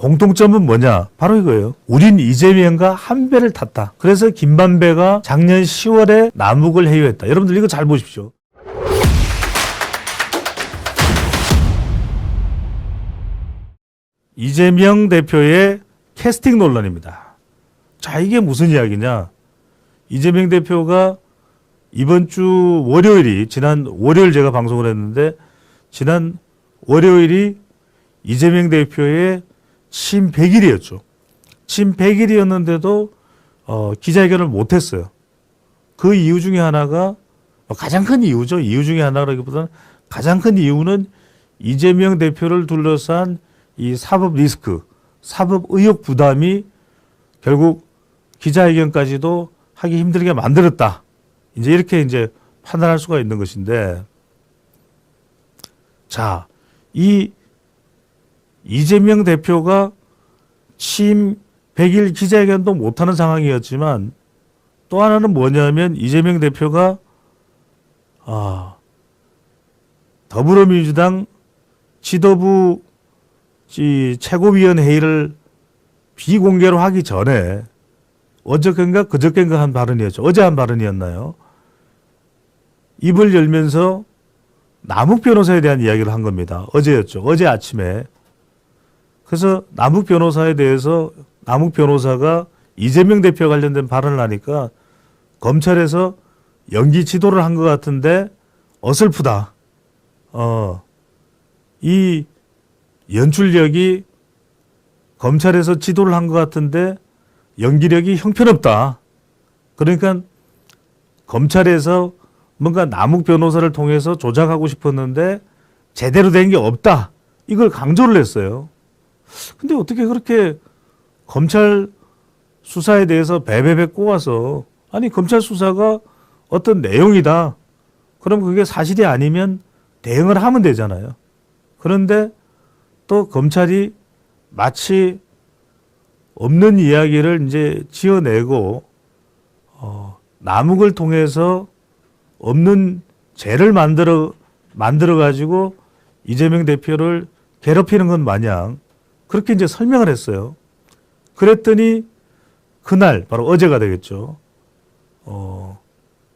공통점은 뭐냐? 바로 이거예요. 우린 이재명과 한 배를 탔다. 그래서 김만배가 작년 10월에 남욱을 회유했다. 여러분들 이거 잘 보십시오. 이재명 대표의 캐스팅 논란입니다. 자, 이게 무슨 이야기냐? 이재명 대표가 이번 주 월요일이, 지난 월요일 제가 방송을 했는데, 지난 월요일이 이재명 대표의 취임 100일이었죠. 취임 100일이었는데도 기자회견을 못했어요. 그 이유 중에 하나가, 가장 큰 이유죠. 이유 중에 하나라기보다는 가장 큰 이유는 이재명 대표를 둘러싼 이 사법 리스크, 사법 의혹 부담이 결국 기자회견까지도 하기 힘들게 만들었다. 이렇게 판단할 수가 있는 것인데, 자, 이 이재명 대표가 취임 100일 기자회견도 못하는 상황이었지만, 또 하나는 뭐냐면 이재명 대표가 더불어민주당 지도부 최고위원회의를 비공개로 하기 전에 어저께인가 그저께인가 한 발언이었죠. 어제 한 발언이었나요? 입을 열면서 남욱 변호사에 대한 이야기를 한 겁니다. 어제였죠. 어제 아침에. 그래서 남욱 변호사에 대해서 남욱 변호사가 이재명 대표 관련된 발언을 하니까 검찰에서 연기 지도를 한 것 같은데 어설프다. 이 연출력이 검찰에서 지도를 한 것 같은데 연기력이 형편없다. 그러니까 검찰에서 뭔가 남욱 변호사를 통해서 조작하고 싶었는데 제대로 된 게 없다. 이걸 강조를 했어요. 근데 어떻게 그렇게 검찰 수사에 대해서 베베베 꼬아서, 아니 검찰 수사가 어떤 내용이다. 그럼 그게 사실이 아니면 대응을 하면 되잖아요. 그런데 또 검찰이 마치 없는 이야기를 지어내고 남욱을 통해서 없는 죄를 만들어 가지고 이재명 대표를 괴롭히는 것 마냥 그렇게 설명을 했어요. 그랬더니 그날 바로 어제가 되겠죠.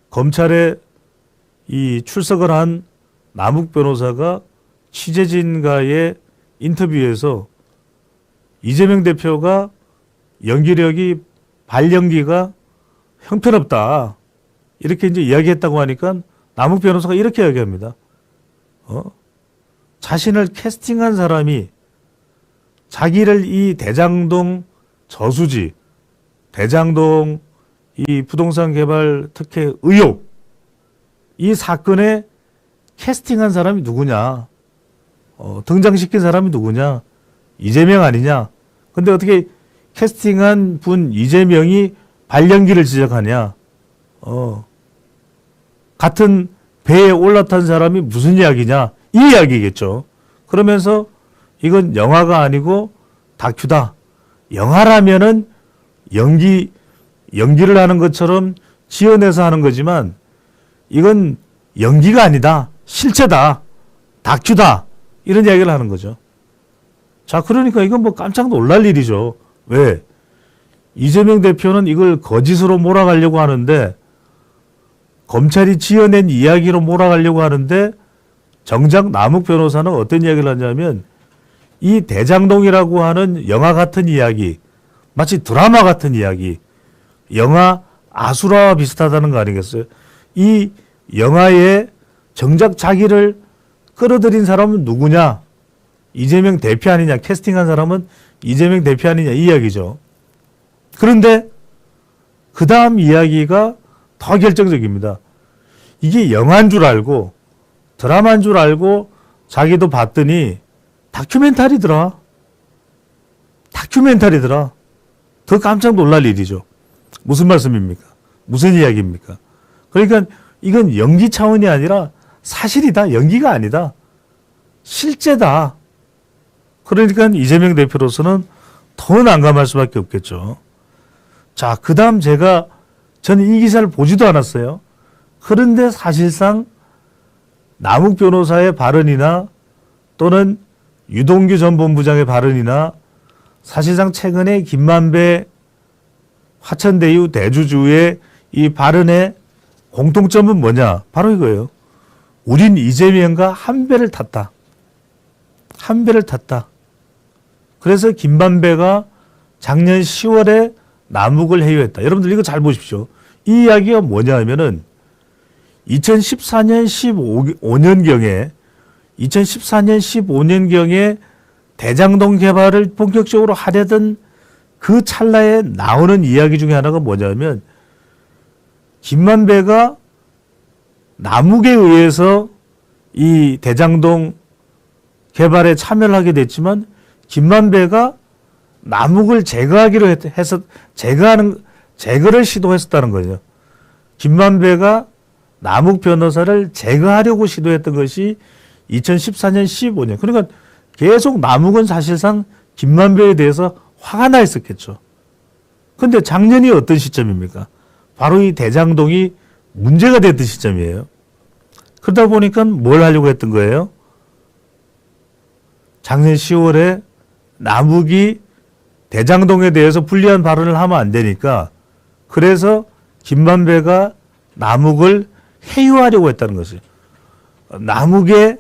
검찰에 이 출석을 한 남욱 변호사가 취재진과의 인터뷰에서 이재명 대표가 연기력이, 발연기가 형편없다. 이렇게 이야기했다고 하니까 남욱 변호사가 이렇게 이야기합니다. 자신을 캐스팅한 사람이 자기를 이 대장동 저수지, 대장동 이 부동산 개발 특혜 의혹, 이 사건에 캐스팅한 사람이 누구냐? 등장시킨 사람이 누구냐? 이재명 아니냐? 근데 어떻게 캐스팅한 분 이재명이 발연기를 지적하냐? 같은 배에 올라탄 사람이 무슨 이야기냐? 이 이야기겠죠. 그러면서 이건 영화가 아니고 다큐다. 영화라면은 연기를 하는 것처럼 지어내서 하는 거지만 이건 연기가 아니다. 실체다. 다큐다. 이런 이야기를 하는 거죠. 자, 그러니까 이건 깜짝 놀랄 일이죠. 왜? 이재명 대표는 이걸 거짓으로 몰아가려고 하는데, 검찰이 지어낸 이야기로 몰아가려고 하는데, 정작 남욱 변호사는 어떤 이야기를 하냐면, 이 대장동이라고 하는 영화 같은 이야기, 마치 드라마 같은 이야기, 영화 아수라와 비슷하다는 거 아니겠어요? 이 영화에 정작 자기를 끌어들인 사람은 누구냐? 이재명 대표 아니냐? 캐스팅한 사람은 이재명 대표 아니냐? 이 이야기죠. 그런데 그 다음 이야기가 더 결정적입니다. 이게 영화인 줄 알고 드라마인 줄 알고 자기도 봤더니 다큐멘터리더라. 더 깜짝 놀랄 일이죠. 무슨 말씀입니까? 무슨 이야기입니까? 그러니까 이건 연기 차원이 아니라 사실이다. 연기가 아니다. 실제다. 그러니까 이재명 대표로서는 더 난감할 수밖에 없겠죠. 자, 그 다음 저는 이 기사를 보지도 않았어요. 그런데 사실상 남욱 변호사의 발언이나 또는 유동규 전 본부장의 발언이나 사실상 최근에 김만배 화천대유 대주주의 이 발언의 공통점은 뭐냐? 바로 이거예요. 우린 이재명과 한 배를 탔다. 한 배를 탔다. 그래서 김만배가 작년 10월에 남욱을 회유했다. 여러분들 이거 잘 보십시오. 이 이야기가 뭐냐 하면은 2014년 15년경에 대장동 개발을 본격적으로 하려던 그 찰나에 나오는 이야기 중에 하나가 뭐냐면 김만배가 남욱에 의해서 이 대장동 개발에 참여를 하게 됐지만 김만배가 남욱을 제거하기로 해서 제거를 시도했었다는 거죠. 김만배가 남욱 변호사를 제거하려고 시도했던 것이 2014년 15년. 그러니까 계속 남욱은 사실상 김만배에 대해서 화가 나 있었겠죠. 그런데 작년이 어떤 시점입니까? 바로 이 대장동이 문제가 됐던 시점이에요. 그러다 보니까 뭘 하려고 했던 거예요? 작년 10월에 남욱이 대장동에 대해서 불리한 발언을 하면 안 되니까 그래서 김만배가 남욱을 회유하려고 했다는 것이에요. 남욱의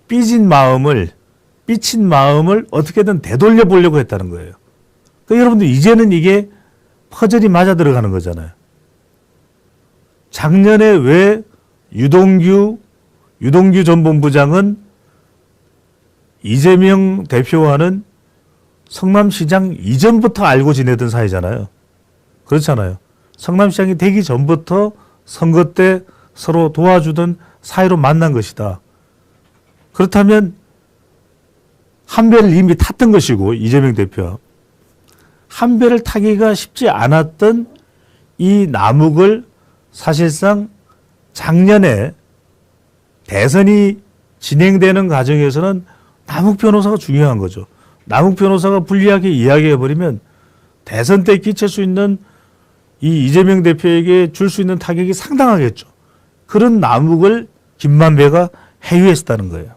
삐진 마음을 어떻게든 되돌려 보려고 했다는 거예요. 그러니까 여러분들 이제는 이게 퍼즐이 맞아 들어가는 거잖아요. 작년에 왜 유동규 전 본부장은 이재명 대표와는 성남시장 이전부터 알고 지내던 사이잖아요. 그렇잖아요. 성남시장이 되기 전부터 선거 때 서로 도와주던 사이로 만난 것이다. 그렇다면 한 배를 이미 탔던 것이고 이재명 대표와 한 배를 타기가 쉽지 않았던 이 남욱을 사실상 작년에 대선이 진행되는 과정에서는 남욱 변호사가 중요한 거죠. 남욱 변호사가 불리하게 이야기해버리면 대선 때 끼칠 수 있는 이 이재명 대표에게 줄 수 있는 타격이 상당하겠죠. 그런 남욱을 김만배가 회유했었다는 거예요.